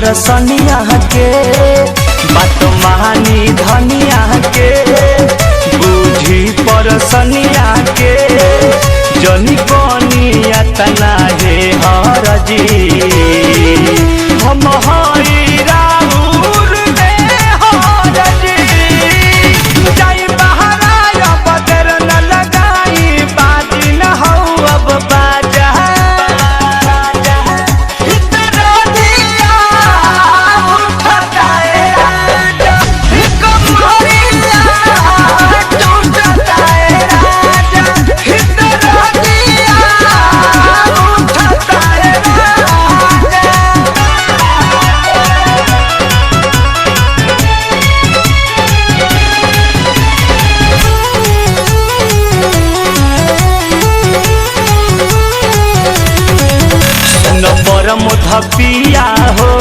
परसनिया के बात मानी धनिया के बूझी परसनिया के जनी बनिया तना हे हरजी हम हई राउर दे हरजी जाई बहरा बदर न लगाई बाजी न हो अब बाजा पिया हो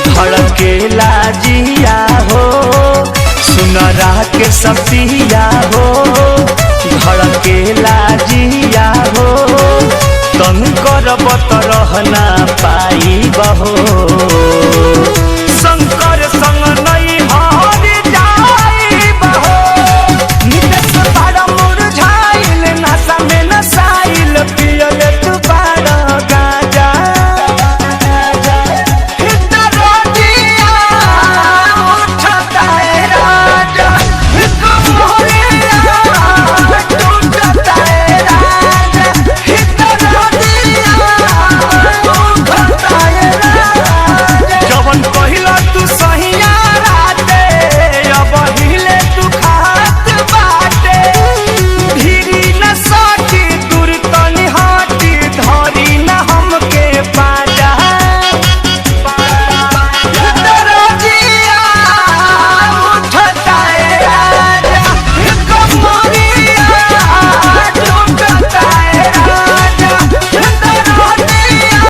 धड़के लाजिया हो सुनरा के सपिया हो धड़के लाजिया हो तन करब त रहना पाई बहो।